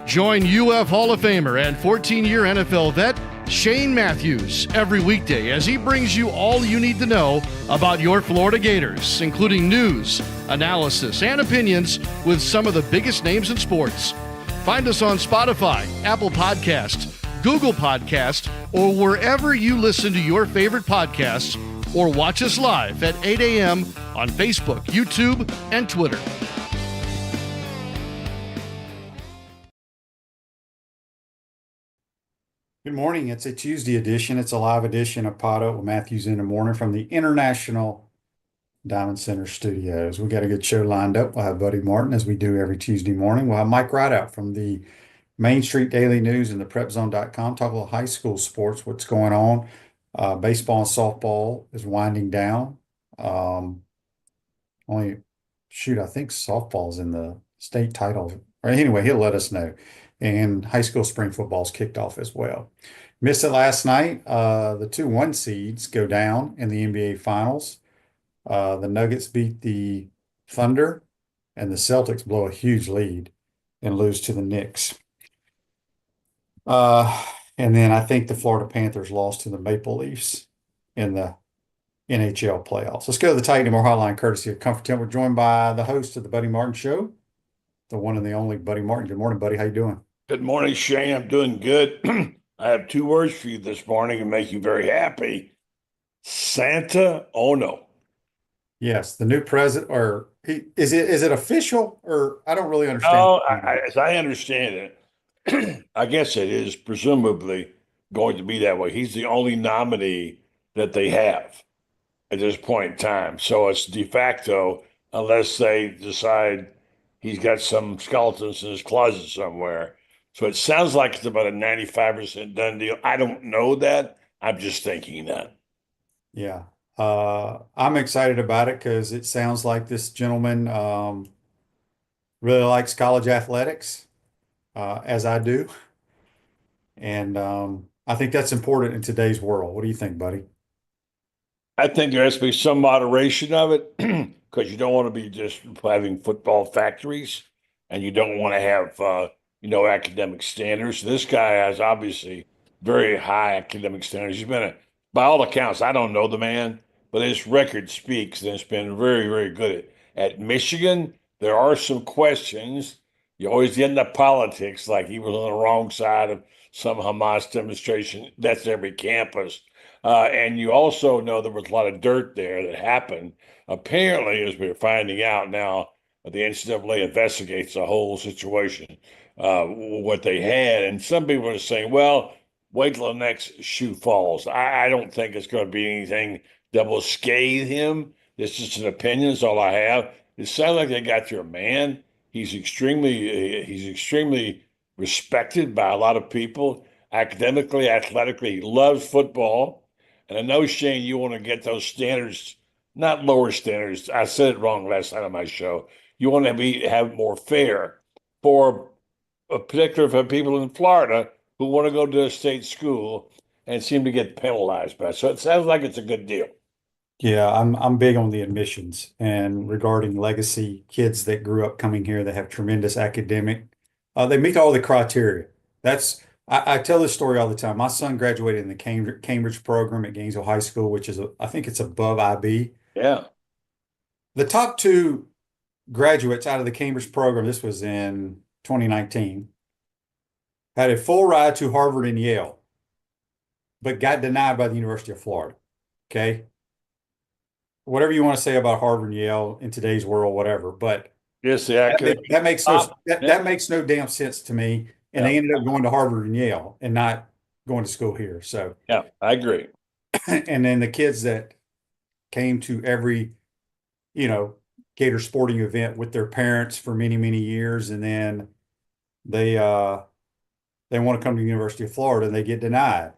Join UF Hall of Famer and 14-year NFL vet Shane Matthews every weekday as he brings you all you need to know about your Florida Gators, including news, analysis, and opinions with some of the biggest names in sports. Find us on Spotify, Apple Podcast, Google Podcast, or wherever you listen to your favorite podcasts, or watch us live at 8 a.m. on Facebook, YouTube, and Twitter. Good morning. It's a Tuesday edition. It's a live edition of PodUp with Matthews in the morning from the International Diamond Center Studios. We got a good show lined up. We'll have Buddy Martin, as we do every Tuesday morning. We'll have Mike Ridaught from the Main Street Daily News and the PrepZone.com. Talk a little high school sports, what's going on. Baseball and softball is winding down. I think softball's in the state title. Anyway, he'll let us know. And high school spring football's kicked off as well. Missed it last night. The 2-1 seeds go down in the NBA Finals. The Nuggets beat the Thunder, and the Celtics blow a huge lead and lose to the Knicks. And then I think the Florida Panthers lost to the Maple Leafs in the NHL playoffs. Let's go to the Titan More Hotline, courtesy of Comfort Tent. We're joined by the host of the Buddy Martin Show, the one and the only Buddy Martin. Good morning, buddy. How you doing? Good morning, Shane. I'm doing good. I have 2 words for you this morning to make you very happy. Santa Ono. Yes, the new president, or is it official, or I don't really understand. Oh, as I understand it, I guess it is presumably going to be that way. He's the only nominee that they have at this point in time. So it's de facto, unless they decide he's got some skeletons in his closet somewhere. So it sounds like it's about a 95% done deal. I don't know that. I'm just thinking that. Yeah. I'm excited about it because it sounds like this gentleman really likes college athletics, as I do. And I think that's important in today's world. What do you think, buddy? I think there has to be some moderation of it because you don't want to be just having football factories, and you don't want to have academic standards. This guy has obviously very high academic standards. He's been, by all accounts, I don't know the man, but his record speaks that it's been very, very good. At Michigan, there are some questions. You always get into politics, like he was on the wrong side of some Hamas demonstration. That's every campus. And you also know there was a lot of dirt there that happened. Apparently, as we're finding out now, the NCAA investigates the whole situation, what they had. And some people are saying, well, wait till the next shoe falls. I don't think it's going to be anything that will scathe him. It's just an opinion. That's all I have. It sounds like they got their man. He's extremely respected by a lot of people, academically, athletically. He loves football. And I know, Shane, you want to get those standards, not lower standards. I said it wrong last night on my show. You want to have more fair for particularly for people in Florida who want to go to a state school and seem to get penalized by it. So it sounds like it's a good deal. Yeah, I'm big on the admissions and regarding legacy kids that grew up coming here that have tremendous academic. They meet all the criteria. I tell this story all the time. My son graduated in the Cambridge program at Gainesville High School, which is I think it's above IB. Yeah. The top 2 graduates out of the Cambridge program, this was in 2019, had a full ride to Harvard and Yale, but got denied by the University of Florida. Okay. Whatever you want to say about Harvard and Yale in today's world, whatever, but yes, that makes no damn sense to me. And they ended up going to Harvard and Yale and not going to school here. So yeah, I agree. And then the kids that came to every, Gator sporting event with their parents for many, many years, and then they want to come to the University of Florida and they get denied.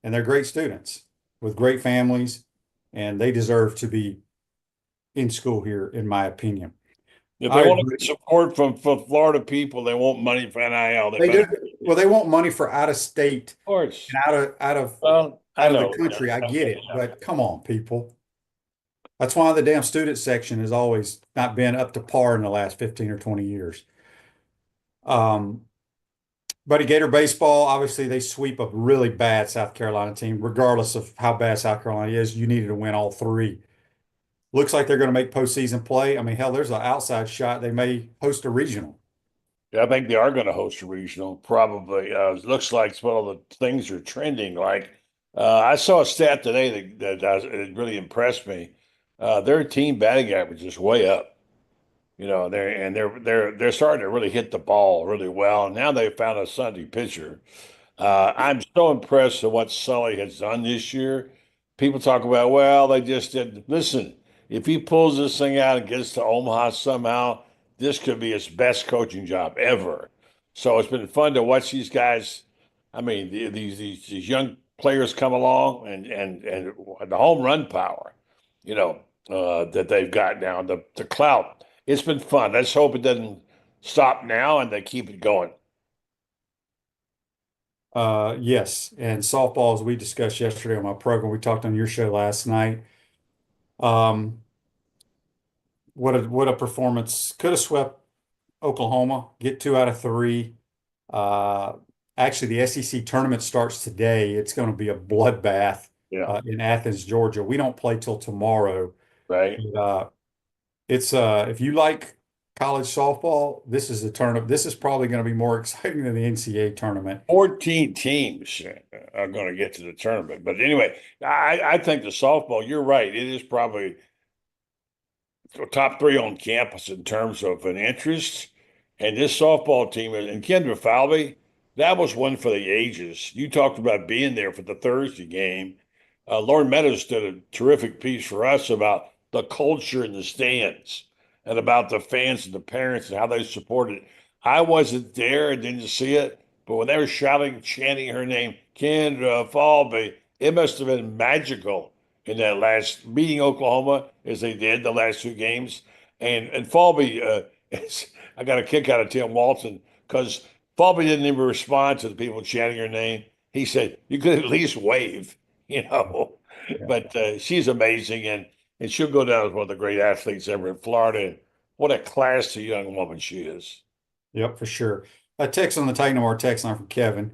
And they're great students with great families, and they deserve to be in school here, in my opinion. If they want to get support from Florida people, they want money for NIL. They do. Well, they want money for out of state, of course, and out of the country. I get it, but come on, people. That's why the damn student section has always not been up to par in the last 15 or 20 years. Um, But Gator baseball, obviously, they sweep a really bad South Carolina team, regardless of how bad South Carolina is. You needed to win all three. Looks like they're going to make postseason play. I mean, hell, there's an outside shot. They may host a regional. Yeah, I think they are going to host a regional, probably. It looks like it's one of the things are trending. Like I saw a stat today it really impressed me. Their team batting average is way up. They're starting to really hit the ball really well. And now they've found a Sunday pitcher. I'm so impressed with what Sully has done this year. People talk about, well, they just did. Listen, if he pulls this thing out and gets to Omaha somehow, this could be his best coaching job ever. So it's been fun to watch these guys. I mean, these young players come along and the home run power, that they've got now, the clout. It's been fun. Let's hope it doesn't stop now and they keep it going. Yes, and softball, as we discussed yesterday on my program, we talked on your show last night. Um, what a performance! Could have swept Oklahoma, get 2 out of 3. Uh, Actually, the SEC tournament starts today. It's going to be a bloodbath Yeah, in Athens, Georgia. We don't play till tomorrow. right. But, it's if you like college softball, this is a tournament. This is probably going to be more exciting than the NCAA tournament. 14 teams are going to get to the tournament. But anyway, I think the softball, you're right. It is probably top 3 on campus in terms of an interest. And this softball team, and Kendra Falvey, that was one for the ages. You talked about being there for the Thursday game. Lauren Meadows did a terrific piece for us about the culture in the stands and about the fans and the parents and how they supported it. I wasn't there and didn't see it, but when they were shouting, chanting her name, Kendra Falvey, it must have been magical in that last beating Oklahoma as they did the last 2 games. And Falvey, I got a kick out of Tim Walton because Falvey didn't even respond to the people chanting her name. He said, "You could at least wave, you know." Yeah. But she's amazing, and she'll go down as one of the great athletes ever in Florida. And what a classy young woman she is. Yep, for sure. A text on the Titan War text line from Kevin.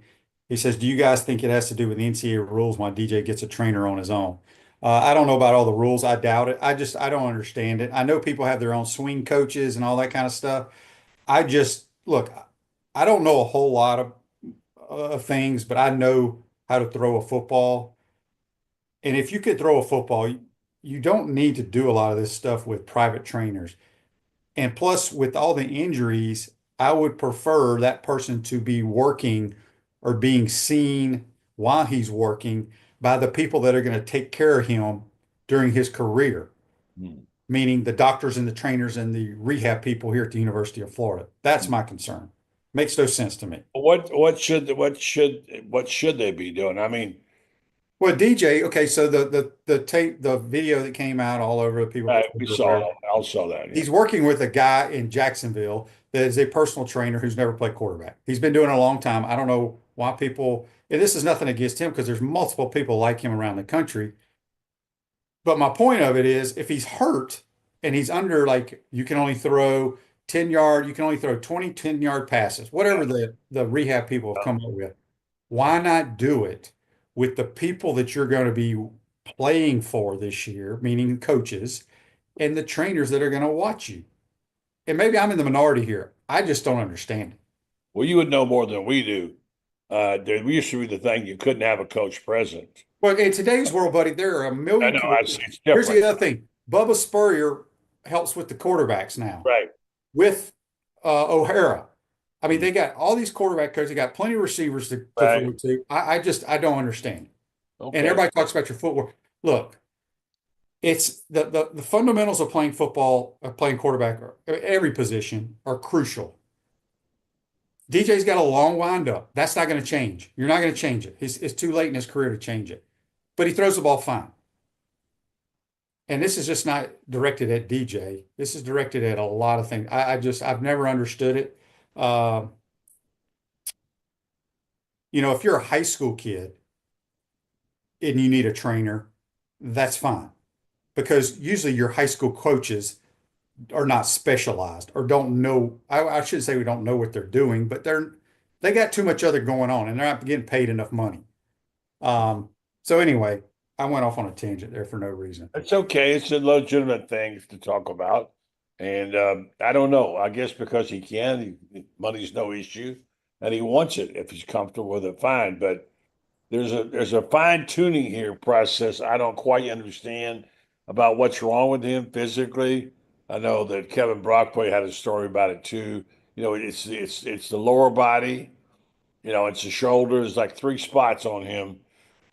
He says, "Do you guys think it has to do with the NCAA rules why DJ gets a trainer on his own?" I don't know about all the rules. I doubt it. I don't understand it. I know people have their own swing coaches and all that kind of stuff. I just look. I don't know a whole lot of things, but I know how to throw a football. And if you could throw a football, you don't need to do a lot of this stuff with private trainers. And plus, with all the injuries, I would prefer that person to be working or being seen while he's working by the people that are going to take care of him during his career, Hmm. meaning the doctors and the trainers and the rehab people here at the University of Florida. That's my concern. Makes no sense to me. What should they be doing? I mean, Well, DJ, okay, so the tape, the video that came out all over the people, we saw I saw that. Yeah. he's working with a guy in Jacksonville that is a personal trainer who's never played quarterback. He's been doing it a long time. I don't know why people, and this is nothing against him because there's multiple people like him around the country. But my point of it is if he's hurt and he's under like you can only throw 10 yard, you can only throw 20 10-yard passes, whatever the rehab people have come up with. Why not do it with the people that you're going to be playing for this year, meaning coaches and the trainers that are going to watch you? And maybe I'm in the minority here. I just don't understand it. Well, you would know more than we do. There used to be the thing you couldn't have a coach present. Well, in today's world, buddy, there are a I million. know it's Here's different, the other thing. Bubba Spurrier helps with the quarterbacks now right? with O'Hara. I mean, they got all these quarterback coaches. They got plenty of receivers to throw Right. to. I don't understand. And Okay. everybody talks about your footwork. Look, it's the fundamentals of playing football, of playing quarterback, or every position are crucial. DJ's got a long windup. That's not going to change. You're not going to change it. It's too late in his career to change it. But he throws the ball fine. And this is just not directed at DJ. This is directed at a lot of things. I've never understood it. Uh, if you're a high school kid and you need a trainer, that's fine. because usually your high school coaches are not specialized or don't know. I shouldn't say we don't know what they're doing, but they got too much other going on and they're not getting paid enough money. So anyway, I went off on a tangent there for no reason. It's okay. It's a legitimate thing to talk about. And I don't know. I guess because he can, money's no issue, and he wants it if he's comfortable with it, fine. But there's a fine tuning here process I don't quite understand about what's wrong with him physically. I know that Kevin Brockway had a story about it too. It's the lower body, it's the shoulders, like three spots on him.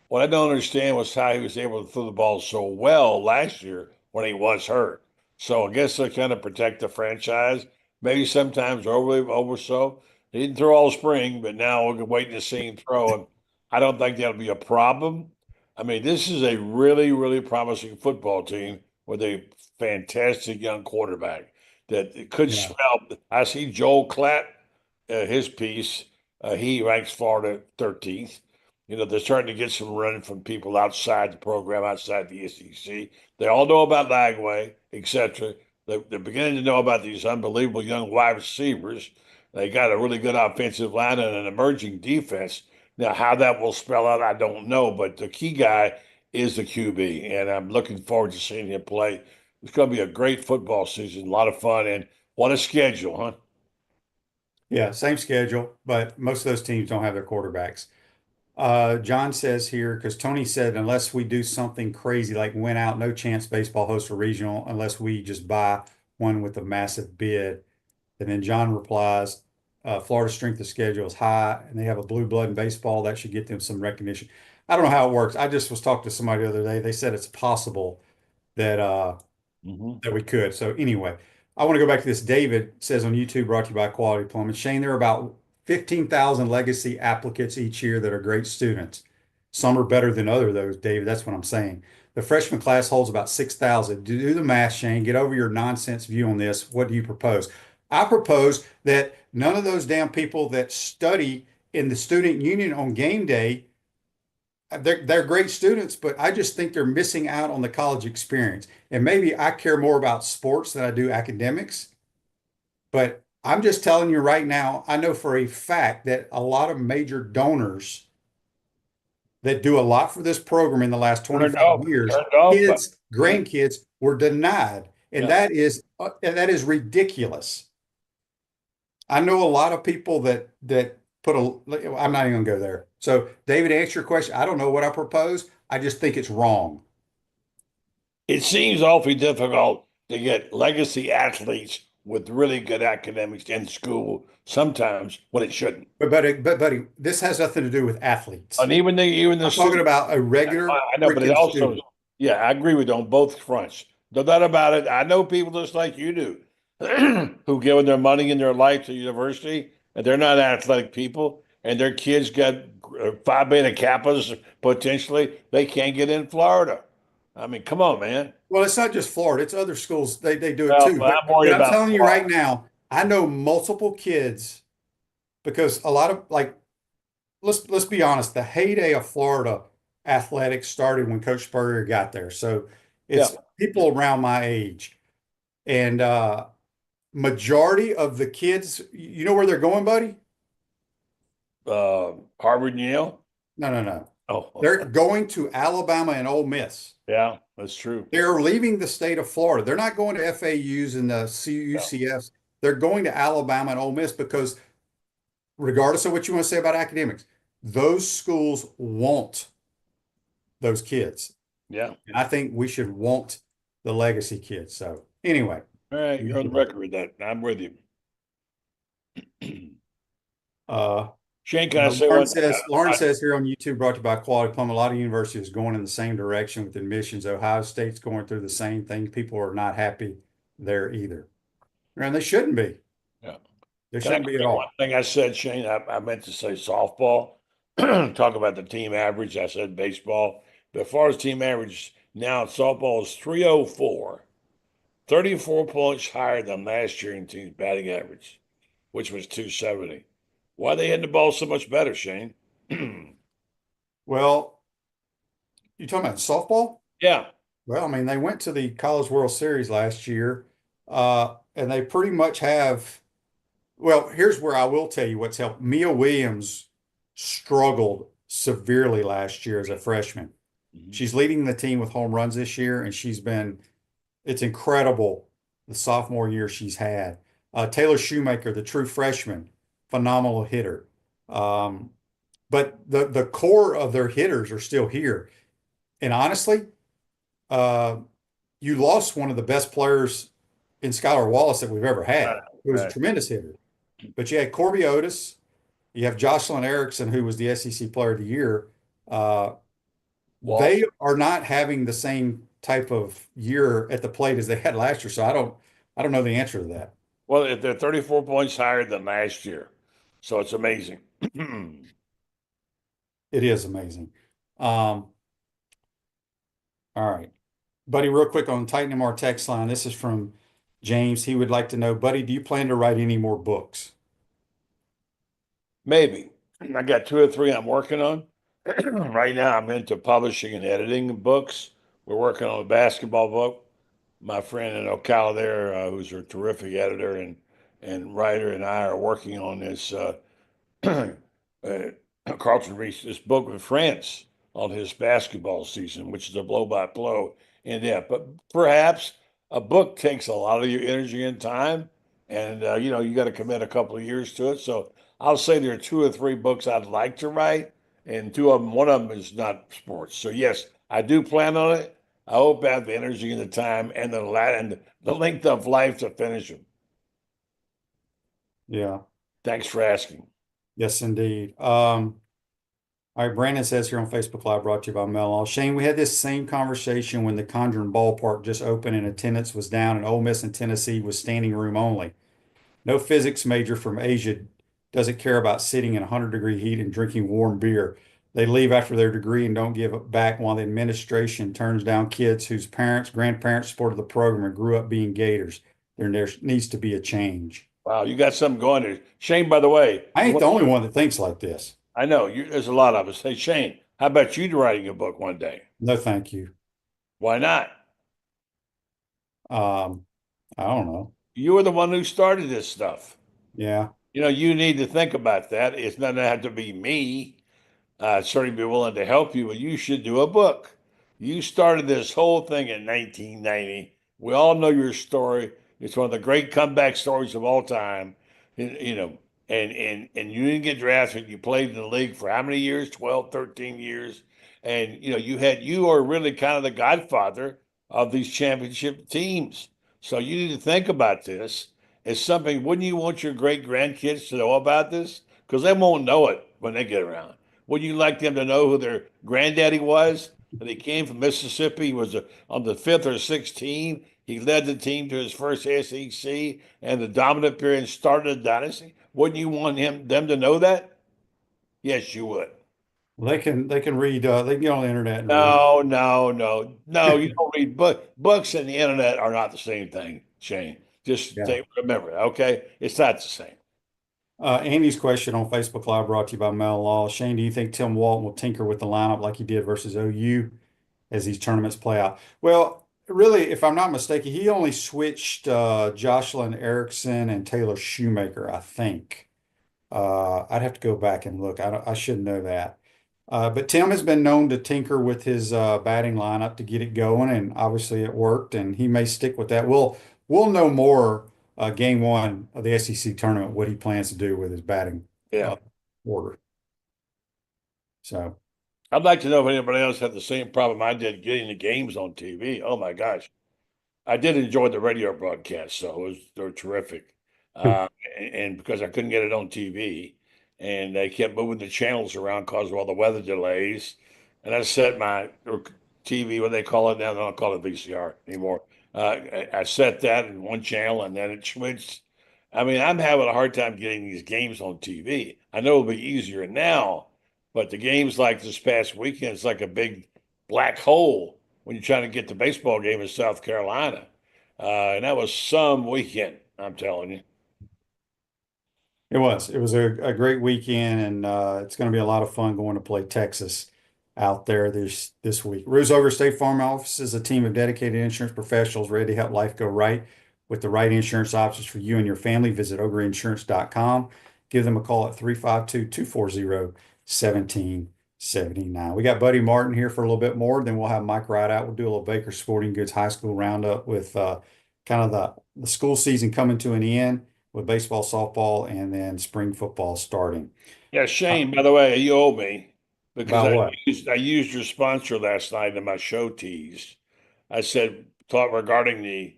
What I don't understand was how he was able to throw the ball so well last year when he was hurt. So I guess they're kind of protect the franchise. Maybe sometimes over so. He didn't throw all spring, but now we're waiting to see him throw. And I don't think that'll be a problem. I mean, this is a really, really promising football team with a fantastic young quarterback that it could Yeah. spell. I see Joel Klatt, his piece. He ranks Florida 13th. They're starting to get some run from people outside the program, outside the SEC. They all know about Lagway, etc. They're beginning to know about these unbelievable young wide receivers. They got a really good offensive line and an emerging defense. Now, how that will spell out, I don't know. But the key guy is the QB, and I'm looking forward to seeing him play. It's going to be a great football season, a lot of fun, and what a schedule, huh? Yeah, same schedule, but most of those teams don't have their quarterbacks. John says here, because Tony said, unless we do something crazy like win out, no chance baseball hosts a regional unless we just buy one with a massive bid. And then John replies, Florida's strength of schedule is high and they have a blue blood in baseball. That should get them some recognition. I don't know how it works. I just was talking to somebody the other day. They said it's possible that Mm-hmm. that we could. So anyway, I want to go back to this. David says on YouTube, brought to you by Quality Plumbing. Shane, there are about 15,000 legacy applicants each year that are great students. Some are better than other of those, David. That's what I'm saying. The freshman class holds about 6,000. Do the math, Shane. Get over your nonsense view on this. What do you propose? I propose that none of those damn people that study in the student union on game day, they're great students, but I just think they're missing out on the college experience. And maybe I care more about sports than I do academics. But I'm just telling you right now, I know for a fact that a lot of major donors that do a lot for this program in the last 25 years, Turned off. kids, grandkids were denied. And Yeah. that is ridiculous. I know a lot of people that put I'm not even gonna go there. So David, answer your question. I don't know what I propose. I just think it's wrong. It seems awfully difficult to get legacy athletes with really good academics in school sometimes when it shouldn't. But buddy, this has nothing to do with athletes. And even the I'm talking about a regular I know, but it freaking also, student. yeah, I agree with you on both fronts. No doubt about it. I know people just like you do who given their money and their life to university, and they're not athletic people, and their kids got Phi Beta Kappas potentially. They can't get in Florida. I mean, come on, man. Well, it's not just Florida, it's other schools. They do it Well, too. but I'm worried But I'm about telling you Florida. right now, I know multiple kids because a lot of like let's be honest, the heyday of Florida athletics started when Coach Spurrier got there. So it's Yeah. people around my age. And majority of the kids, you know where they're going, buddy? Harvard and Yale. No. Oh, They're going to Alabama and Ole Miss. yeah, that's true. They're leaving the state of Florida. They're not going to FAUs and the UCFs. They're going to Alabama and Ole Miss because regardless of what you want to say about academics, those schools want those kids. Yeah. And I think we should want the legacy kids. So anyway, All right, you're on the record with that. I'm with you. Shane, can I say Lauren says here on YouTube, brought to you by Quality Plumbing, a lot of universities going in the same direction with admissions. Ohio State's going through the same thing. People are not happy there either. And they shouldn't be. Yeah. They shouldn't be at all. One thing I said, Shane, I meant to say softball. Talk about the team average. I said baseball. But as far as team average, now softball is 304, 34 points higher than last year in team's batting average, which was 270. Why are they hitting the ball so much better, Shane? Well, you talking about softball? Yeah. Well, I mean, they went to the College World Series last year, and they pretty much have. Well, here's where I will tell you what's helped. Mia Williams struggled severely last year as a freshman. Mhm. She's leading the team with home runs this year, and it's incredible the sophomore year she's had. Taylor Shoemaker, the true freshman, phenomenal hitter. Um, but the core of their hitters are still here. And honestly, uh, you lost one of the best players in Skylar Wallace that we've ever Right, had. He was a right. tremendous hitter. But you had Corby Otis, you have Jocelyn Erickson, who was the SEC Player of the Year. Uh, Walsh. they are not having the same type of year at the plate as they had last year. So I don't know the answer to that. Well, if they're 34 points higher than last year, so it's amazing. It is amazing. Um, all right, buddy, real quick on tightening our text line. This is from James. He would like to know, buddy, do you plan to write any more books? Maybe. I got two or three I'm working on. Right now, I'm into publishing and editing books. We're working on a basketball book. My friend in Ocala there, who's a terrific editor and writer, and I are working on this. uh, Carlton reached this book with France on his basketball season, which is a blow-by-blow in depth. But perhaps a book takes a lot of your energy and time, and you got to commit a couple of years to it. So I'll say there are two or three books I'd like to write, and one of them is not sports. So yes, I do plan on it. I hope I have the energy and the time and the length of life to finish them. Yeah, Thanks for asking. yes, indeed. All right, Brandon says here on Facebook Live, brought to you by Mel. Shane, we had this same conversation when the Conjuring Ballpark just opened and attendance was down, and Ole Miss and Tennessee was standing room only. No physics major from Asia doesn't care about sitting in 100-degree heat and drinking warm beer. They leave after their degree and don't give it back while the administration turns down kids whose parents, grandparents supported the program and grew up being Gators. There needs to be a change. Wow, you got something going there. Shane, by the way, I ain't the only one that thinks like this. I know there's a lot of us. Hey, Shane, how about you writing a book one day? No, thank you. Why not? I don't know. You were the one who started this stuff. Yeah. You need to think about that. It's not going to have to be me. I'd certainly be willing to help you, but you should do a book. You started this whole thing in 1990. We all know your story. It's one of the great comeback stories of all time. You know, and you didn't get drafted. You played in the league for how many years? 12, 13 years. And you are really kind of the godfather of these championship teams. So you need to think about this as something. Wouldn't you want your great grandkids to know about this? Because they won't know it when they get around. Would you like them to know who their granddaddy was? That he came from Mississippi. He was on the fifth or 16. He led the team to his first SEC and the dominant period and started a dynasty. Wouldn't you want them to know that? Yes, you would. Well, they can read they can get on the internet and read. No, no, no, no. You don't read books and the internet are not the same thing, Shane. Just Yeah. remember, okay? It's not the same. Andy's question on Facebook Live brought to you by Mel Law. Shane, do you think Tim Walton will tinker with the lineup like he did versus OU as these tournaments play out? Well, really, if I'm not mistaken, he only switched Jocelyn Erickson and Taylor Shoemaker, I think. I'd have to go back and look. I should know that. But Tim has been known to tinker with his batting lineup to get it going, and obviously it worked, and he may stick with that. We'll know more game one of the SEC tournament what he plans to do with his batting Yeah. uh, order. So I'd like to know if anybody else had the same problem I did getting the games on TV. Oh my gosh. I did enjoy the radio broadcast, so they were terrific. Uh, and because I couldn't get it on TV, and they kept moving the channels around because of all the weather delays, and I set my TV, what they call it now, they don't call it VCR anymore. I set that in one channel, and then it switched. I mean, I'm having a hard time getting these games on TV. I know it'll be easier now, but the games like this past weekend, it's like a big black hole when you're trying to get the baseball game in South Carolina. And that was some weekend, I'm telling you. it was a great weekend, and it's going to be a lot of fun going to play Texas out there this week. Ruse Ogre State Farm Office is a team of dedicated insurance professionals ready to help life go right with the right insurance options for you and your family. Visit ogreinsurance.com. Give them a call at 352-240-1779. We got Buddy Martin here for a little bit more. Then we'll have Mike Ridaught. We'll do a little Baker Sporting Goods High School roundup with kind of the school season coming to an end with baseball, softball, and then spring football starting. Yeah, Shane, by the way, you owe me because About what? I used your sponsor last night in my show tease. I said thought regarding the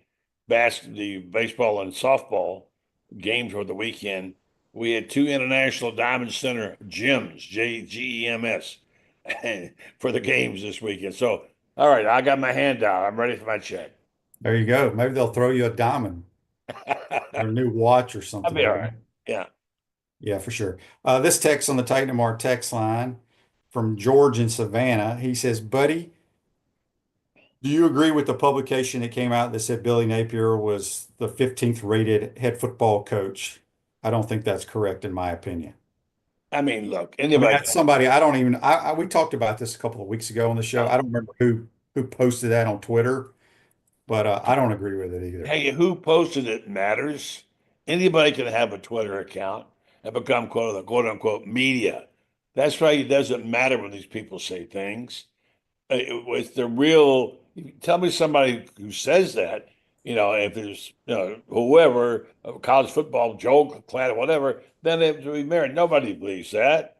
baseball and softball games over the weekend. We had two International Diamond Center gyms, GEMS, for the games this weekend. So, all right, I got my hand out. I'm ready for my check. There you go. Maybe they'll throw you a diamond or a new watch or I'll something, be all buddy. right. Yeah. Yeah, for sure. This text on the Titan Tomorrow text line from George in Savannah. He says, Buddy, do you agree with the publication that came out that said Billy Napier was the 15th rated head football coach? I don't think that's correct, in my opinion. I mean, look, I mean, anybody. that's somebody I don't even. We talked about this a couple of weeks ago on the show. I don't remember who posted that on Twitter, but I don't agree with it either. Hey, who posted it matters. Anybody can have a Twitter account and become quote unquote media. That's why it doesn't matter when these people say things. With the real, tell me somebody who says that, if there's, whoever, college football, Joe Klatt, whatever, then they have to be married. Nobody believes that.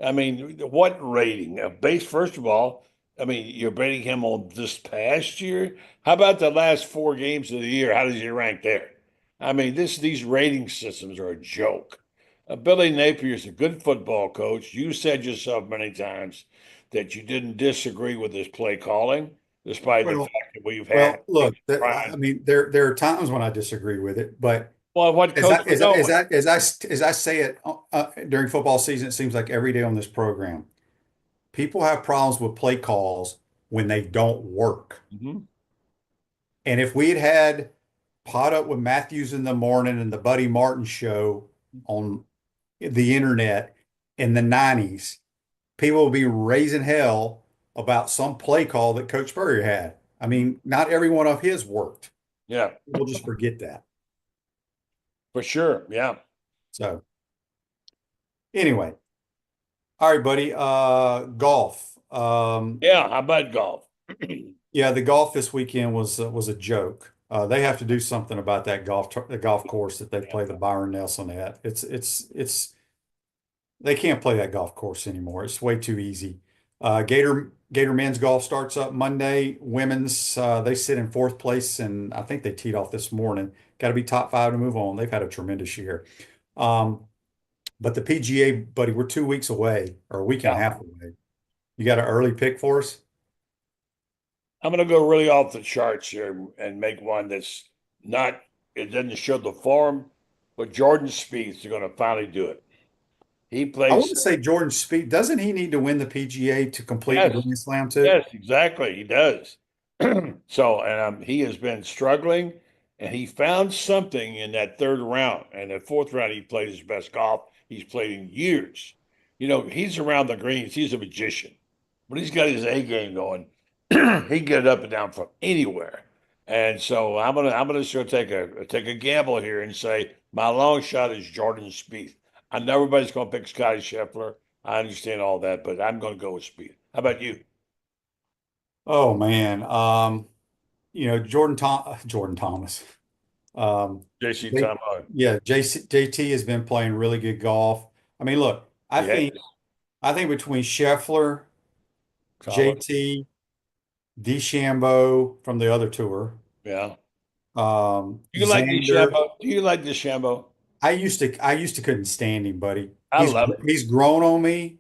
I mean, what rating? First of all, I mean, you're rating him on this past year. How about the last four games of the year? How does he rank there? I mean, these rating systems are a joke. Billy Napier is a good football coach. You said yourself many times that you didn't disagree with his play calling, despite the Well, fact that we've had. well, look, I mean, there are times when I disagree with it, but Well, what as coach would know it? as I say it during football season, it seems like every day on this program, people have problems with play calls when they don't work. Mhm. And if we had PodUp with Matthews in the morning and the Buddy Martin show on the internet in the 90s, people would be raising hell about some play call that Coach Spurrier had. I mean, not every one of his worked. Yeah, We'll just forget that. for sure. Yeah. So anyway, all right, buddy. Golf. Yeah. How about golf? Yeah, the golf this weekend was a joke. They have to do something about that the golf course that they play the Byron Nelson at. It's they can't play that golf course anymore. It's way too easy. Gator men's golf starts up Monday. Women's they sit in fourth place, and I think they teed off this morning. Got to be top five to move on. They've had a tremendous year. But the PGA, buddy, we're 2 weeks away or a week and a half away. You got an early pick for us? I'm going to go really off the charts here and make one that's not, it doesn't show the form, but Jordan Spieth's going to finally do it. He I plays. wouldn't say Jordan Spieth. Doesn't he need to win the PGA to complete the Yes. Grand Slam too? Yes, exactly. He does. So, and he has been struggling, and he found something in that third round. And the fourth round, he played his best golf he's played in years. He's around the greens. He's a magician. But he's got his A game going. He can get it up and down from anywhere. And so I'm gonna sure take a gamble here and say my long shot is Jordan Spieth. I know everybody's gonna pick Scotty Scheffler. I understand all that, but I'm gonna go with Spieth. How about you? Oh man. Jordan Thomas. JC They- Tom. yeah, JT has been playing really good golf. I mean, look, Yes. I think between Scheffler, Solid. JT, DeChambeau from the other tour, Yeah. Do you like Xander. DeChambeau? Do you like DeChambeau? I used to couldn't stand him, buddy. I love it. He's grown on me,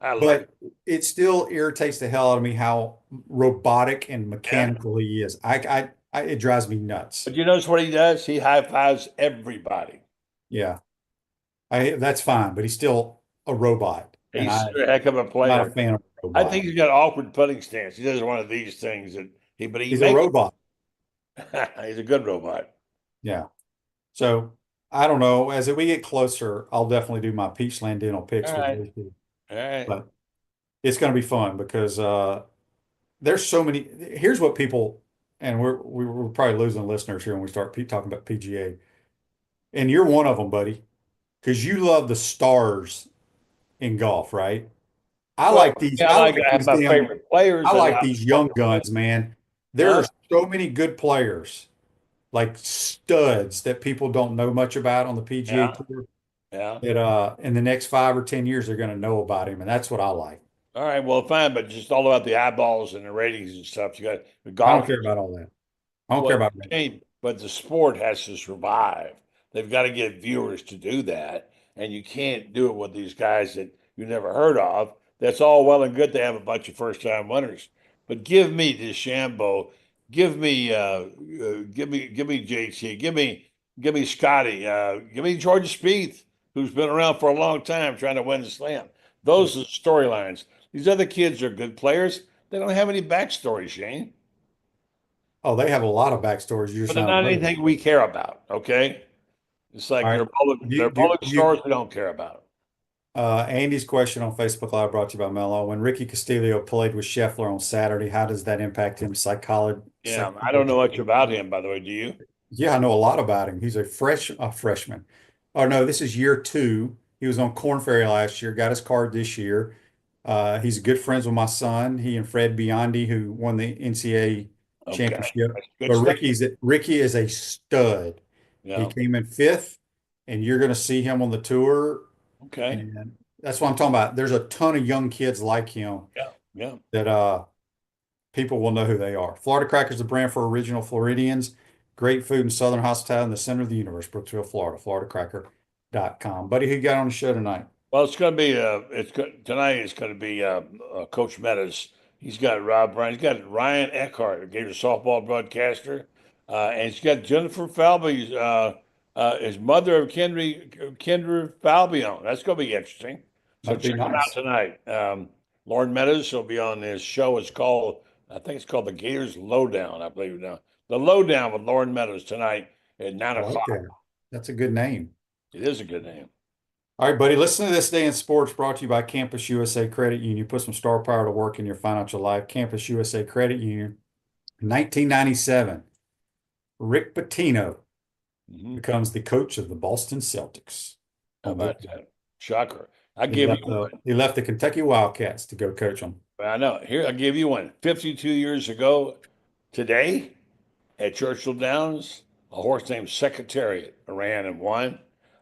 I love but it. it still irritates the hell out of me how robotic and mechanical he is. It drives me nuts. But you notice what he does? He high fives everybody. Yeah, that's fine, but he's still a robot, and He's a heck of a I'm not a player. fan of a I robot. think he's got an awkward putting stance. He does one of these things but he He's a makes robot. he's a good robot. Yeah. So I don't know. We get closer, I'll definitely do my Peachland Dental picks All with right. JT. All right. But it's going to be fun because there's so many. Here's what people, and we're probably losing listeners here when we start talking about PGA. And you're one of them, buddy, because you love the stars in golf, right? I Well, like these. yeah, I I like have these my damn. favorite players, I and like these young guns, man. There yeah, are so many good players, like studs that people don't know much about on the PGA yeah, Tour. yeah. That in the next 5 or 10 years they're going to know about him, and that's what I like. All right, well, fine, but just all about the eyeballs and the ratings and stuff. You got the I don't golf. care about all that. I don't care Well, about that. hey, but the sport has to survive. They've got to get viewers to do that, and you can't do it with these guys that you never heard of. That's all well and good to have a bunch of first-time winners, but give me DeChambeau, give me JT, give me Scotty, give me Jordan Spieth, who's been around for a long time trying to win the Slam. Those are the storylines. These other kids are good players. They don't have any backstory, Shane. Oh, they have a lot of backstories you're But just they're not not aware of. anything we care about. Okay, it's All like right. they're public stores we don't care about. Andy's question on Facebook Live brought to you by Mello. When Ricky Castillo played with Scheffler on Saturday, how does that impact him Yeah, I don't know much about him, by the way. Do you? Yeah, I know a lot about him. He's a freshman. Oh no, this is year two. He was on Corn Ferry last year, got his card this year. He's good friends with my son. He and Fred Biondi, who won the NCAA Okay, championship. that's good But stuff. Ricky is a stud. He Yeah. came in fifth, and you're going to see him on the tour. Okay. And that's what I'm talking about. There's a ton of young kids like him Yeah. Yeah. that people will know who they are. Florida Crackers, the brand for original Floridians. Great food and southern hospitality in the center of the universe, Brooksville, Florida. FloridaCracker.com. Buddy, who you got on the show tonight? Well, it's going to be tonight. It's going to be Coach Meadows. He's got Rob Bryan. He's got Ryan Eckhart, a Gator softball broadcaster, and he's got Jennifer Falvey, his mother of Kendra Falbion. That's going to be interesting. So That'd be check him out nice. tonight. Lauren Meadows will be on his show. I think it's called the Gators Lowdown. I believe now the Lowdown with Lauren Meadows tonight at nine I like o'clock. that. That's a good name. It is a good name. All right, buddy. Listen to This Day in Sports brought to you by Campus USA Credit Union. Put some star power to work in your financial life. Campus USA Credit Union. 1997, Rick Pitino Mhm. becomes the coach of the Boston Celtics. How about that? Shocker. I He give left you one. he left the Kentucky Wildcats to go coach them. I know. Here, I'll give you one. 52 years ago today at Churchill Downs, a horse named Secretariat ran and won.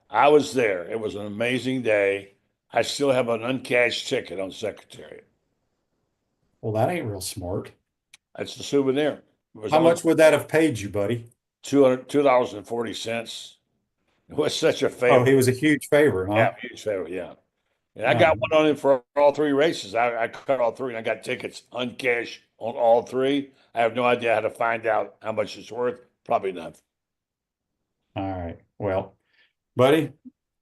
I was there. It was an amazing day. I still have an uncashed ticket on Secretariat. Well, that ain't real smart. That's the souvenir. It was How only much would that have paid you, buddy? $2.40. It was such a Oh, favorite. he was a huge favorite, huh? Yeah, huge favorite. Yeah. And I got one on him for all three races. I cut all three and I got tickets uncashed on all three. I have no idea how to find out how much it's worth. Probably nothing. All right. Well, buddy,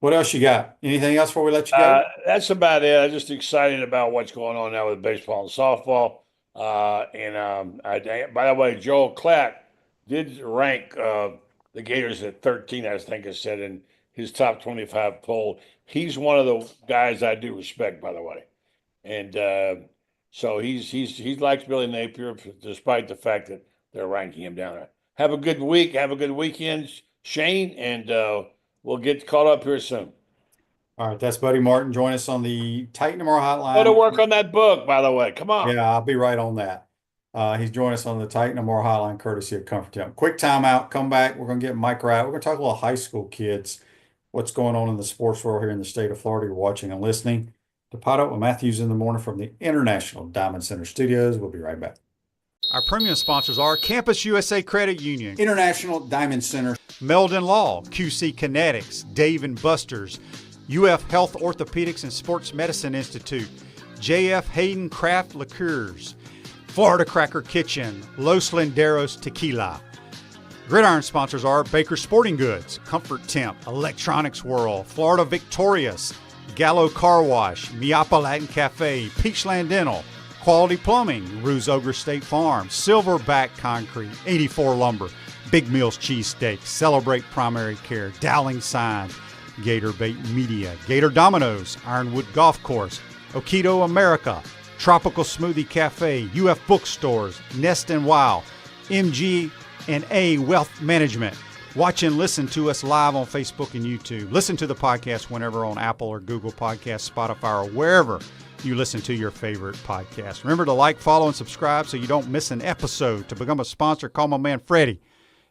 what else you got? Anything else before we let you go? That's about it. I'm just excited about what's going on now with baseball and softball. By the way, Joel Klatt did rank the Gators at 13, I think I said, in his top 25 poll. He's one of the guys I do respect, by the way. And so he likes Billy Napier, despite the fact that they're ranking him down there. Have a good week. Have a good weekend, Shane, and we'll get caught up here soon. All right, that's Buddy Martin. Join us on the Titan Tomorrow Hotline. Go to work on that book, by the way. Come on. Yeah, I'll be right on that. He's joining us on the Titan Tomorrow Hotline, courtesy of Comfort Town. Quick timeout. Come back. We're going to get Mike Ridaught. We're going to talk a little high school kids. What's going on in the sports world here in the state of Florida? You're watching and listening to PodUp with Matthews in the morning from the International Diamond Center Studios. We'll be right back. Our premium sponsors are Campus USA Credit Union, International Diamond Center, Meldon Law, QC Kinetics, Dave & Buster's, UF Health Orthopedics and Sports Medicine Institute, JF Hayden Craft Liqueurs, Florida Cracker Kitchen, Los Linderos Tequila. Gridiron sponsors are Baker Sporting Goods, Comfort Temp, Electronics World, Florida Victorious, Gallo Car Wash, Miapa Latin Cafe, Peachland Dental, Quality Plumbing, Ruse Ogre State Farm, Silverback Concrete, 84 Lumber, Big Mills Cheesesteak, Celebrate Primary Care, Dowling Signs, Gator Bait Media, Gator Dominoes, Ironwood Golf Course, Okido America, Tropical Smoothie Cafe, UF Bookstores, Nest and Wow, MG&A Wealth Management. Watch and listen to us live on Facebook and YouTube. Listen to the podcast whenever on Apple or Google Podcasts, Spotify, or wherever you listen to your favorite podcast. Remember to like, follow, and subscribe so you don't miss an episode. To become a sponsor, call my man Freddie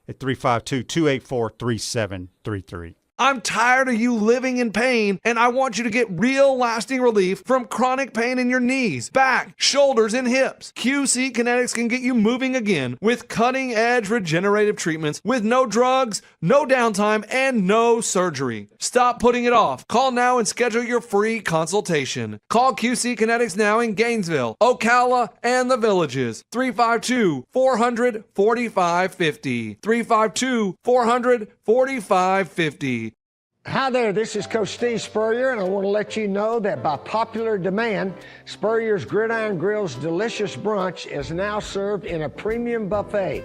at 352-284-3733. I'm tired of you living in pain, and I want you to get real lasting relief from chronic pain in your knees, back, shoulders, and hips. QC Kinetics can get you moving again with cutting-edge regenerative treatments with no drugs, no downtime, and no surgery. Stop putting it off. Call now and schedule your free consultation. Call QC Kinetics now in Gainesville, Ocala, and the Villages. 352-400-4550. 352-400-4550. Hi there, this is Coach Steve Spurrier, and I want to let you know that by popular demand, Spurrier's Gridiron Grill's delicious brunch is now served in a premium buffet.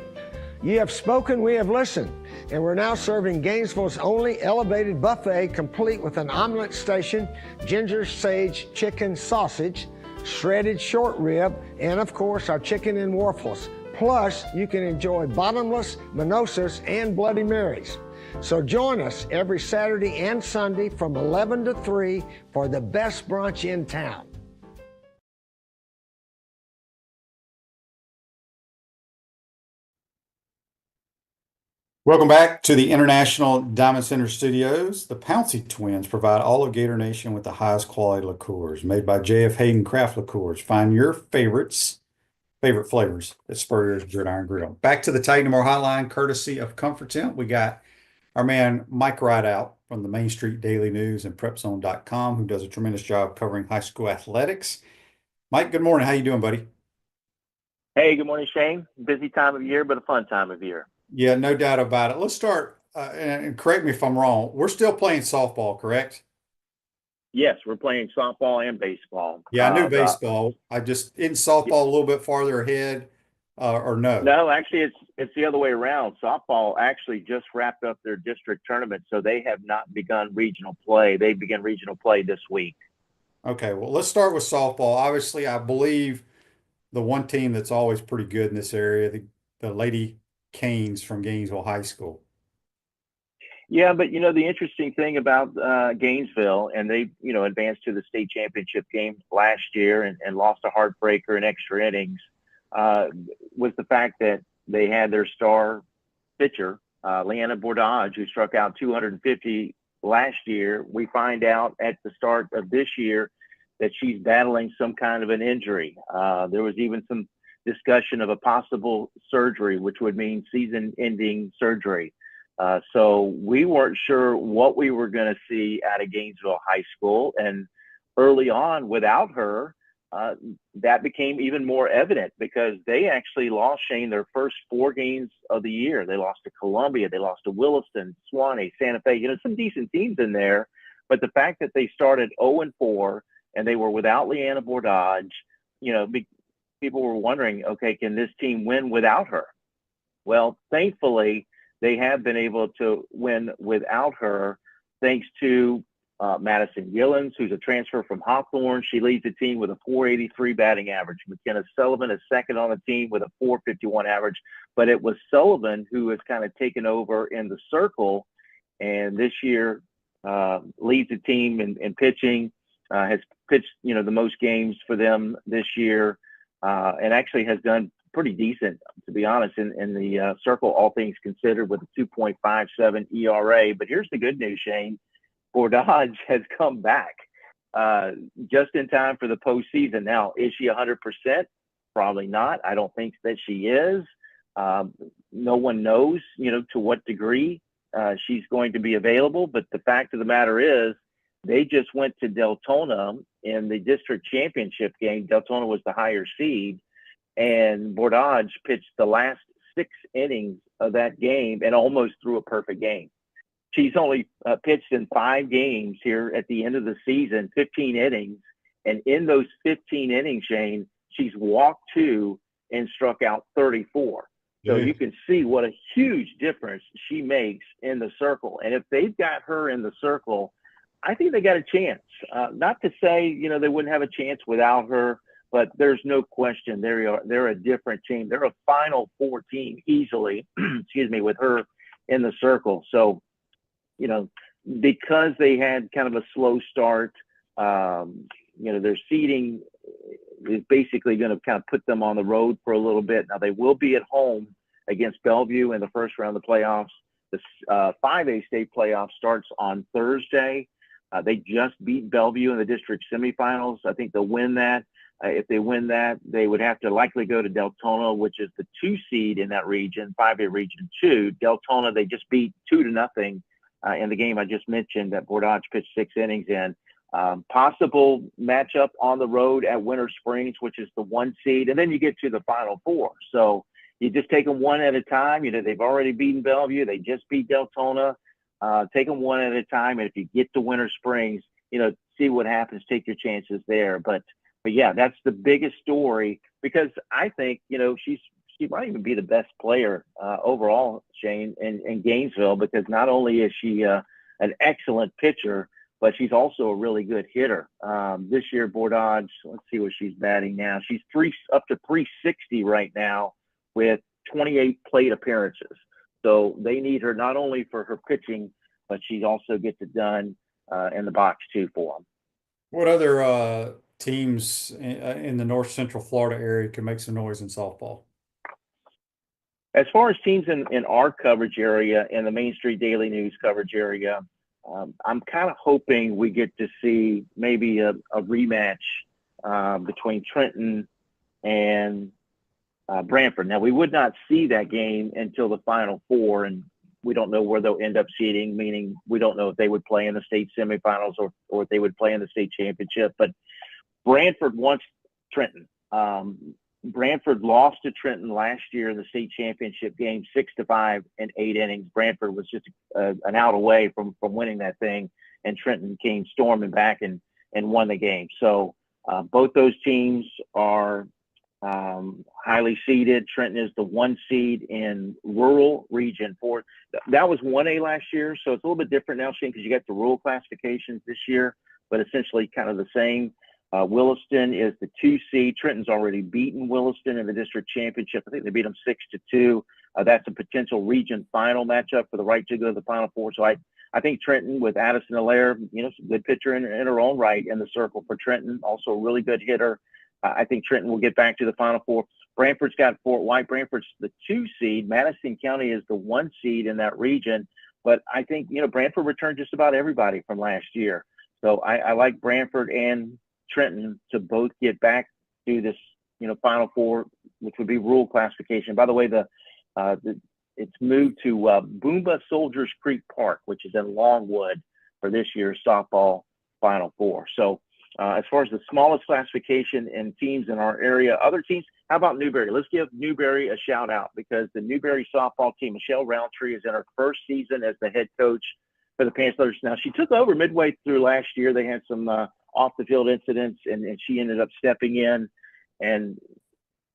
You have spoken, we have listened, and we're now serving Gainesville's only elevated buffet, complete with an omelet station, ginger sage chicken sausage, shredded short rib, and of course our chicken and waffles. Plus, you can enjoy bottomless, mimosas, and Bloody Marys. So join us every Saturday and Sunday from 11 to 3 for the best brunch in town. Welcome back to the International Diamond Center Studios. The Pouncey twins provide all of Gator Nation with the highest quality liqueurs made by J.F. Hayden Craft Liqueurs. Find your favorite flavors at Spurrier's Gridiron Grill. Back to the Titan More Hotline, courtesy of Comfort Tent. We got our man Mike Ridaught from the Main Street Daily News and PrepZone.com, who does a tremendous job covering high school athletics. Mike, good morning. How you doing, buddy? Hey, good morning, Shane. Busy time of year, but a fun time of year. Yeah, no doubt about it. Let's start, and correct me if I'm wrong. We're still playing softball, correct? Yes, we're playing softball and baseball. Yeah, I knew baseball. Isn't softball a little bit farther ahead, or no? No, actually, it's the other way around. Softball actually just wrapped up their district tournament, so they have not begun regional play. They begin regional play this week. Okay, well, let's start with softball. Obviously, I believe the one team that's always pretty good in this area, the Lady Canes from Gainesville High School. Yeah, but the interesting thing about Gainesville, and they advanced to the state championship game last year and lost a heartbreaker in extra innings, was the fact that they had their star pitcher, Leanna Bordage, who struck out 250 last year. We find out at the start of this year that she's battling some kind of an injury. There was even some discussion of a possible surgery, which would mean season-ending surgery. So we weren't sure what we were going to see out of Gainesville High School. And early on, without her, that became even more evident because they actually lost, Shane, their first 4 games of the year. They lost to Columbia, they lost to Williston, Swanee, Santa Fe, some decent teams in there. But the fact that they started 0-4 and they were without Leanna Bordage, people were wondering, okay, can this team win without her? Well, thankfully, they have been able to win without her, thanks to Madison Gillens, who's a transfer from Hawthorne. She leads the team with a .483 batting average. McKenna Sullivan is second on the team with a .451 average. But it was Sullivan who has kind of taken over in the circle, and this year leads the team in pitching, has pitched the most games for them this year, and actually has done pretty decent, to be honest, in the circle, all things considered, with a 2.57 ERA. But here's the good news, Shane. Bordage has come back just in time for the postseason. Now, is she 100%? Probably not. I don't think that she is. No one knows, to what degree she's going to be available. But the fact of the matter is, they just went to Deltona in the district championship game. Deltona was the higher seed, and Bordage pitched the last 6 innings of that game and almost threw a perfect game. She's only pitched in 5 games here at the end of the season, 15 innings. And in those 15 innings, Shane, she's walked 2 and struck out 34. So you can see what a huge difference she makes in the circle. And if they've got her in the circle, I think they got a chance. Not to say, they wouldn't have a chance without her, but there's no question they're a different team. They're a Final Four team easily, excuse me, with her in the circle. So, because they had kind of a slow start, their seeding is basically going to kind of put them on the road for a little bit. Now, they will be at home against Bellevue in the first round of the playoffs. The 5A state playoff starts on Thursday. They just beat Bellevue in the district semifinals. I think they'll win that. If they win that, they would have to likely go to Deltona, which is the 2 seed in that region, 5A Region 2. Deltona, they just beat 2-0 in the game I just mentioned that Bordeaux pitched 6 innings in. Possible matchup on the road at Winter Springs, which is the 1 seed, and then you get to the Final Four. So you just take them one at a time. They've already beaten Bellevue. They just beat Deltona. Take them one at a time, and if you get to Winter Springs, see what happens. Take your chances there. But yeah, that's the biggest story, because I think she might even be the best player overall, Shane, in Gainesville, because not only is she an excellent pitcher, but she's also a really good hitter. This year, Bordeaux, let's see what she's batting now. She's up to 360 right now with 28 plate appearances. So they need her not only for her pitching, but she also gets it done in the box too for them. What other teams in the North Central Florida area can make some noise in softball? As far as teams in our coverage area, in the Main Street Daily News coverage area, I'm kind of hoping we get to see maybe a rematch between Trenton and Brantford. Now, we would not see that game until the Final Four, and we don't know where they'll end up seeding, meaning we don't know if they would play in the state semifinals or if they would play in the state championship. But Brantford wants Trenton. Brantford lost to Trenton last year in the state championship game, 6-5 in 8 innings. Brantford was just an out away from winning that thing, and Trenton came storming back and won the game. So both those teams are highly seeded. Trenton is the 1 seed in rural region 4. That was 1A last year, so it's a little bit different now, Shane, because you got the rural classifications this year, but essentially kind of the same. Williston is the 2 seed. Trenton's already beaten Williston in the district championship. I think they beat them 6-2. That's a potential region final matchup for the right to go to the Final Four. So I think Trenton with Addison Allaire, some good pitcher in her own right in the circle for Trenton. Also a really good hitter. I think Trenton will get back to the Final Four. Brantford's got Fort White. Brantford's the 2 seed. Madison County is the 1 seed in that region. But I think, Brantford returned just about everybody from last year. So I like Brantford and Trenton to both get back to this, Final Four, which would be rural classification. By the way, it's moved to Boomba Soldiers Creek Park, which is in Longwood for this year's softball Final Four. So as far as the smallest classification and teams in our area, other teams, how about Newberry? Let's give Newberry a shout out, because the Newberry softball team, Michelle Roundtree, is in her first season as the head coach for the Panthers. Now, she took over midway through last year. They had some off the field incidents, and she ended up stepping in. And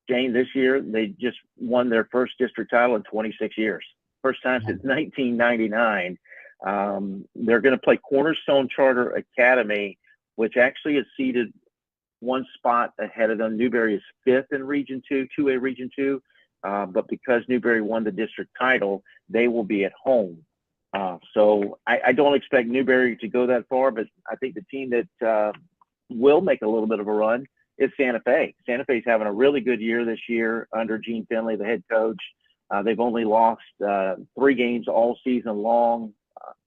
Jane, this year they just won their first district title in 26 years, first time since 1999. They're going to play Cornerstone Charter Academy, which actually is seated 1 spot ahead of them. Newberry is 5th in Region 2, 2A Region 2, but because Newberry won the district title, they will be at home. So I don't expect Newberry to go that far, but I think the team that will make a little bit of a run is Santa Fe. Santa Fe's having a really good year this year under Gene Finley, the head coach. They've only lost 3 games all season long.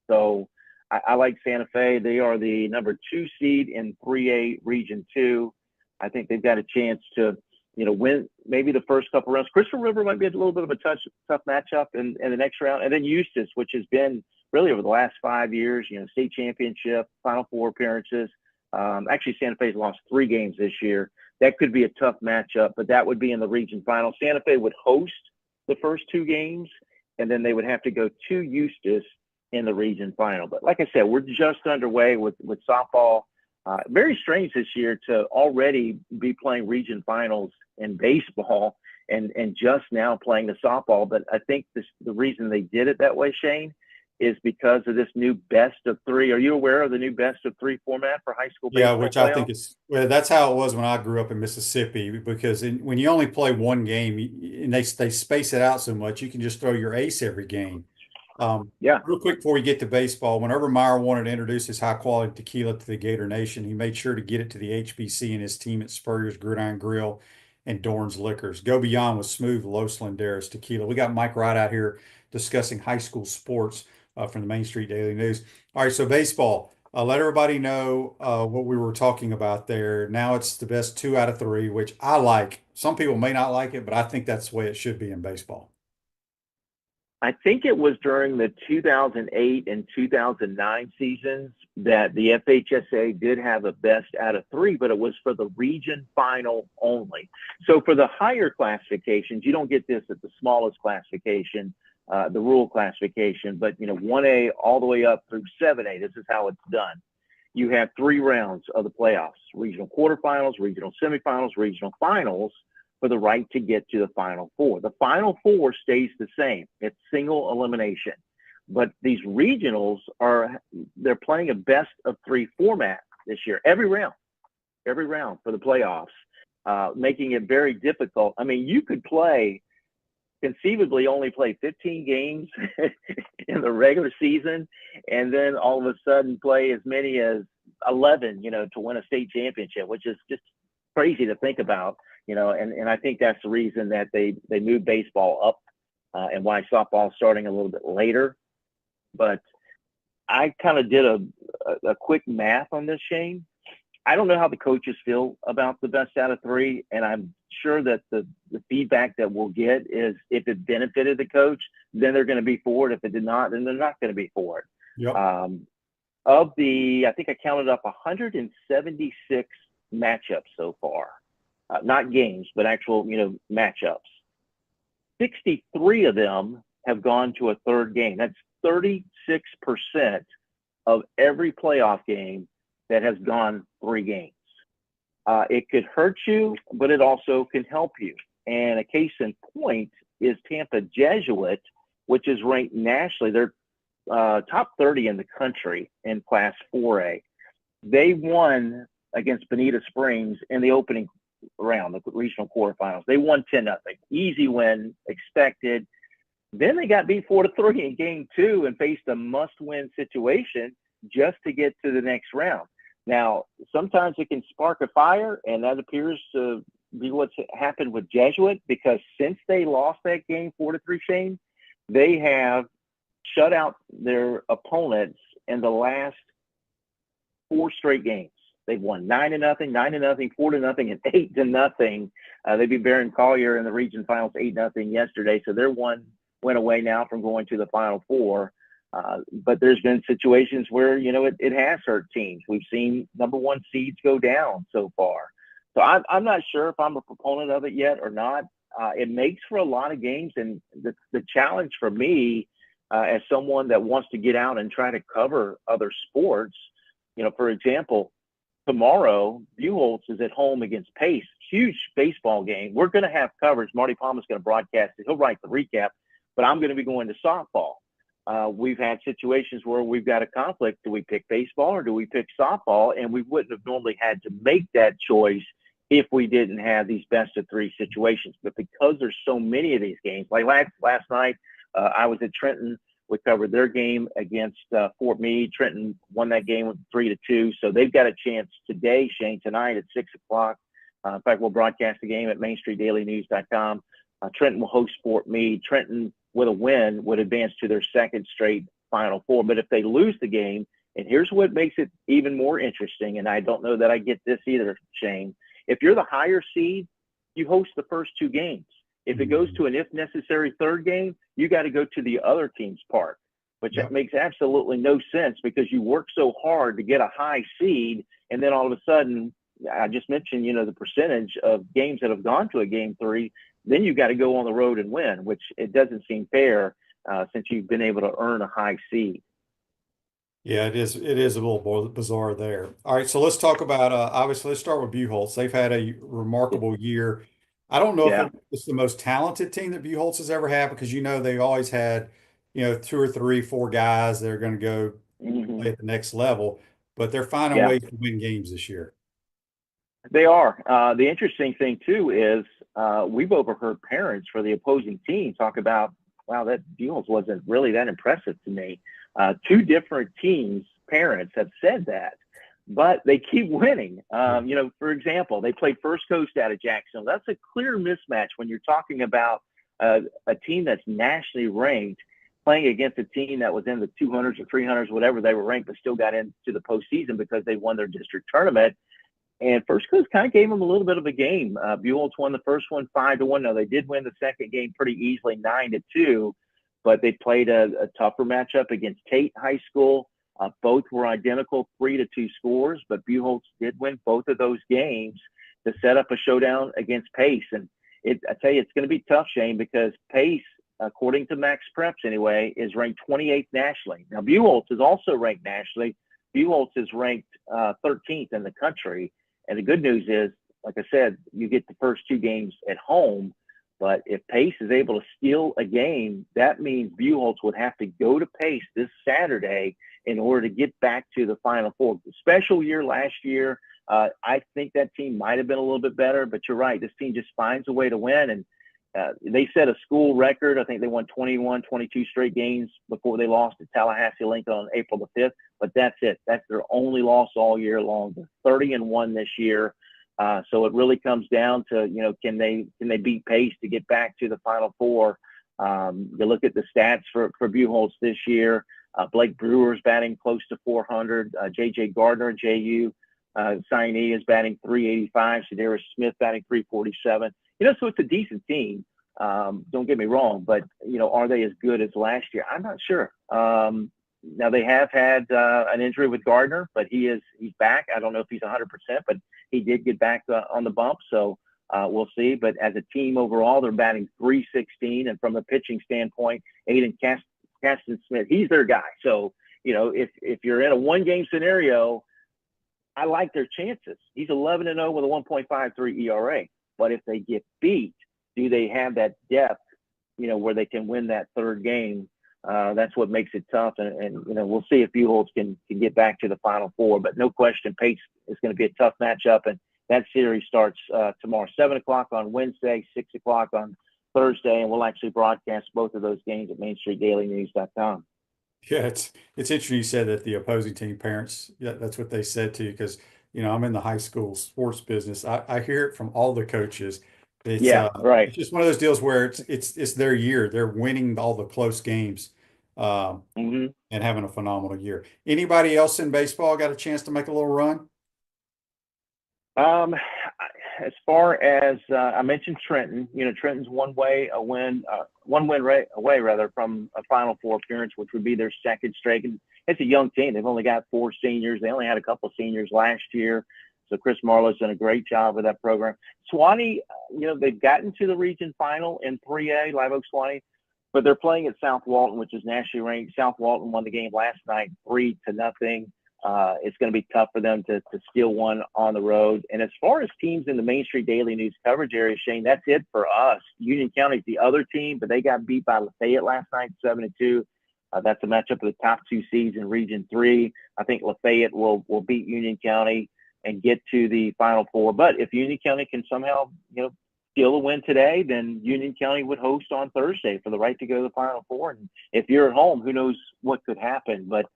So I like Santa Fe. They are the number 2 seed in 3A Region 2. I think they've got a chance to, win maybe the first couple rounds. Crystal River might be a little bit of a tough matchup in the next round. And then Eustis, which has been really over the last 5 years, state championship, Final Four appearances. Actually, Santa Fe's lost 3 games this year. That could be a tough matchup, but that would be in the region final. Santa Fe would host the first 2 games, and then they would have to go to Eustis in the region final. But like I said, we're just underway with softball. Very strange this year to already be playing region finals in baseball and just now playing the softball. But I think the reason they did it that way, Shane, is because of this new best of three. Are you aware of the new best of three format for high school Yeah, baseball which I think playoffs? is, well, that's how it was when I grew up in Mississippi, because when you only play one game and they space it out so much, you can just throw your ace every game. Yeah. Real quick before we get to baseball, whenever Meyer wanted to introduce his high quality tequila to the Gator Nation, he made sure to get it to the HBC and his team at Spurrier's Gridiron Grill and Dorn's Liquors. Go beyond with smooth Los Landeros tequila. We got Mike Ridaught here discussing high school sports from the Main Street Daily News. All right, so baseball. Let everybody know what we were talking about there. Now it's the best 2 out of 3, which I like. Some people may not like it, but I think that's the way it should be in baseball. I think it was during the 2008 and 2009 seasons that the FHSA did have a best out of three, but it was for the region final only. So for the higher classifications, you don't get this at the smallest classification, the rural classification, but 1A all the way up through 7A. This is how it's done. You have 3 rounds of the playoffs: regional quarterfinals, regional semifinals, regional finals, for the right to get to the Final Four. The Final Four stays the same. It's single elimination. But these regionals they're playing a best of 3 format this year, every round for the playoffs, making it very difficult. I mean, you could conceivably only play 15 games in the regular season, and then all of a sudden play as many as 11, to win a state championship, which is just crazy to think about. And I think that's the reason that they moved baseball up and why softball is starting a little bit later. But I kind of did a quick math on this, Shane. I don't know how the coaches feel about the best out of 3, and I'm sure that the feedback that we'll get is if it benefited the coach, then they're going to be for it. If it did not, then they're not going to be for it. Yep. I think I counted up 176 matchups so far. Not games, but actual, matchups. 63 of them have gone to a third game. That's 36% of every playoff game that has gone 3 games. It could hurt you, but it also can help you. And a case in point is Tampa Jesuit, which is ranked nationally. They're top 30 in the country in Class 4A. They won against Bonita Springs in the opening round, the regional quarterfinals. They won 10-0. Easy win, expected. Then they got beat 4-3 in game 2 and faced a must-win situation just to get to the next round. Now, sometimes it can spark a fire, and that appears to be what's happened with Jesuit, because since they lost that game 4-3, Shane, they have shut out their opponents in the last 4 straight games. They've won 9-0, 9-0, 4-0, and 8-0. They beat Barron Collier in the region finals 8-0 yesterday. So their one went away now from going to the Final Four. But there's been situations where, it has hurt teams. We've seen number 1 seeds go down so far. So I'm not sure if I'm a proponent of it yet or not. It makes for a lot of games. And the challenge for me, as someone that wants to get out and try to cover other sports, for example, tomorrow, Buchholz is at home against Pace. Huge baseball game. We're going to have coverage. Marty Palmer's going to broadcast it. He'll write the recap, but I'm going to be going to softball. We've had situations where we've got a conflict. Do we pick baseball or do we pick softball? And we wouldn't have normally had to make that choice if we didn't have these best of 3 situations. But because there's so many of these games, like last night, I was at Trenton. We covered their game against Fort Meade. Trenton won that game 3-2. So they've got a chance today, Shane, tonight at 6 o'clock. In fact, we'll broadcast the game at MainStreetDailyNews.com. Trenton will host Fort Meade. Trenton, with a win, would advance to their 2nd straight Final Four. But if they lose the game, and here's what makes it even more interesting, and I don't know that I get this either, Shane. If you're the higher seed, you host the first 2 games. If it goes to an if necessary 3rd game, you got to go to the other team's park, which makes absolutely no sense, because you work so hard to get a high seed, and then all of a sudden, I just mentioned, the percentage of games that have gone to a game 3, then you got to go on the road and win, which it doesn't seem fair since you've been able to earn a high seed. Yeah, it is. It is a little bizarre there. All right, so let's talk about obviously let's start with Buchholz. They've had a remarkable year. I don't know if it's the most talented team that Buchholz has ever had, because they always had 2 or 3, 4 guys that are going to go Mhm. play at the next level, but they're finding Yeah. ways to win games this year. They are. The interesting thing too is we've overheard parents for the opposing team talk about, wow, that Buell's wasn't really that impressive to me. 2 different teams' parents have said that, but they keep winning. For example, they played First Coast out of Jacksonville. That's a clear mismatch when you're talking about a team that's nationally ranked playing against a team that was in the 200s or 300s, whatever they were ranked, but still got into the postseason because they won their district tournament. And First Coast kind of gave them a little bit of a game. Buell's won the first one 5-1. Now they did win the second game pretty easily, 9-2, but they played a tougher matchup against Tate High School. Both were identical, 3-2 scores, but Buell's did win both of those games to set up a showdown against Pace. And I tell you, it's going to be tough, Shane, because Pace, according to Max Preps anyway, is ranked 28th nationally. Now Buell's is also ranked nationally. Buell's is ranked 13th in the country. And the good news is, like I said, you get the first 2 games at home. But if Pace is able to steal a game, that means Buell's would have to go to Pace this Saturday in order to get back to the Final Four. Special year last year. I think that team might have been a little bit better, but you're right. This team just finds a way to win. And they set a school record. I think they won 21, 22 straight games before they lost to Tallahassee Lincoln on April the 5th. But that's it. That's their only loss all year long. They're 30-1 this year. So it really comes down to, can they beat Pace to get back to the Final Four? You look at the stats for Buell's this year. Blake Brewer's batting close to 400. J.J. Gardner, JU signee, is batting 385. Shadera Smith batting 347. So it's a decent team. Don't get me wrong, but are they as good as last year? I'm not sure. Now they have had an injury with Gardner, but he's back. I don't know if he's 100%, but he did get back on the bump. So we'll see. But as a team overall, they're batting 316, and from a pitching standpoint, Aiden Caston Smith, he's their guy. So if you're in a 1-game scenario, I like their chances. He's 11-0 with a 1.53 ERA. But if they get beat, do they have that depth, where they can win that 3rd game? That's what makes it tough. And we'll see if Buell's can get back to the Final Four. But no question, Pace is going to be a tough matchup. And that series starts tomorrow, 7 o'clock on Wednesday, 6 o'clock on Thursday. And we'll actually broadcast both of those games at MainStreetDailyNews.com. Yeah, it's interesting you said that the opposing team parents, that's what they said to you, because I'm in the high school sports business. I hear it from all the coaches. It's Right. It's just one of those deals where it's their year. They're winning all the close games, and having a phenomenal year. Anybody else in baseball got a chance to make a little run? As far as I mentioned Trenton, Trenton's one win away rather from a Final Four appearance, which would be their 2nd straight. And it's a young team. They've only got 4 seniors. They only had a couple of seniors last year. So Chris Marlowe's done a great job with that program. Swanee, they've gotten to the region final in 3A, Live Oak Swanee, but they're playing at South Walton, which is nationally ranked. South Walton won the game last night 3-0. It's going to be tough for them to steal one on the road. And as far as teams in the Main Street Daily News coverage area, Shane, that's it for us. Union County's the other team, but they got beat by Lafayette last night, 7-2. That's a matchup of the top 2 seeds in Region 3. I think Lafayette will beat Union County and get to the Final Four. But if Union County can somehow, steal a win today, then Union County would host on Thursday for the right to go to the Final Four. And if you're at home, who knows what could happen. But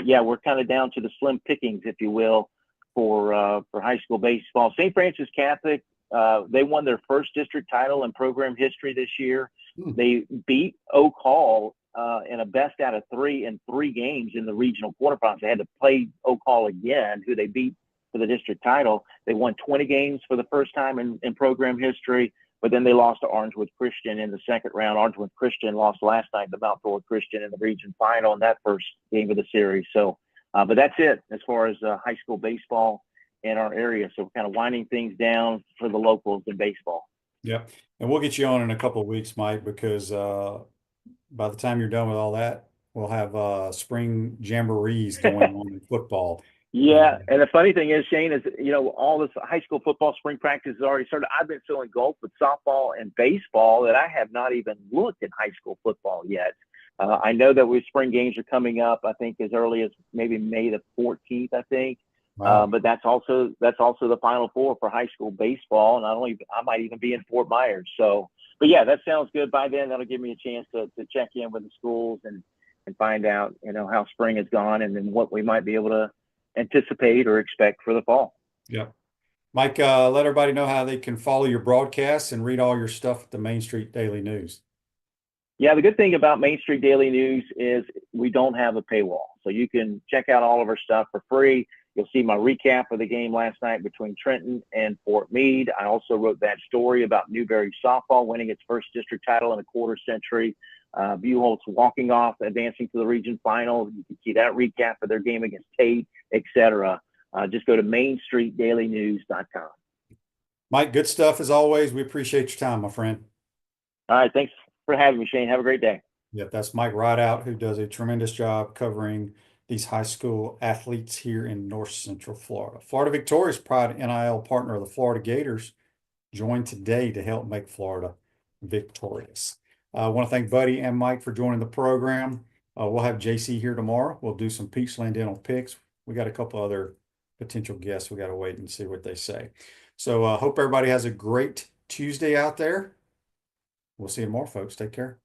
yeah, we're kind of down to the slim pickings, if you will, for high school baseball. St. Francis Catholic, they won their first district title in program history this year. They beat Oak Hall in a best out of 3 in 3 games in the regional quarterfinals. They had to play Oak Hall again, who they beat for the district title. They won 20 games for the first time in program history, but then they lost to Orangewood Christian in the 2nd round. Orangewood Christian lost last night to Mount Thor Christian in the region final in that first game of the series. So, but that's it as far as high school baseball in our area. So we're kind of winding things down for the locals in baseball. Yeah. And we'll get you on in a couple of weeks, Mike, because by the time you're done with all that, we'll have spring jamborees going on in football. Yeah, and the funny thing is, Shane, is all this high school football spring practice has already started. I've been so engulfed with softball and baseball that I have not even looked at high school football yet. I know that spring games are coming up. I think as early as maybe May the 14th. I think. Wow. But that's also the Final Four for high school baseball, and I might even be in Fort Myers. So, but yeah, that sounds good. By then, that'll give me a chance to check in with the schools and find out, how spring has gone and then what we might be able to anticipate or expect for the fall. Yep. Mike, let everybody know how they can follow your broadcasts and read all your stuff at the Main Street Daily News. Yeah, the good thing about Main Street Daily News is we don't have a paywall. So you can check out all of our stuff for free. You'll see my recap of the game last night between Trenton and Fort Meade. I also wrote that story about Newberry softball winning its first district title in a quarter century. Buchholz walking off, advancing to the region final. You can see that recap of their game against Tate, etc. Just go to mainstreetdailynews.com. Mike, good stuff as always. We appreciate your time, my friend. All right, thanks for having me, Shane. Have a great day. Yep, that's Mike Ridaught, who does a tremendous job covering these high school athletes here in North Central Florida. Florida Victorious, proud NIL partner of the Florida Gators, joined today to help make Florida victorious. I want to thank Buddy and Mike for joining the program. We'll have JC here tomorrow. We'll do some Peachland Dental picks. We got a couple other potential guests. We got to wait and see what they say. So hope everybody has a great Tuesday out there. We'll see you tomorrow, folks. Take care.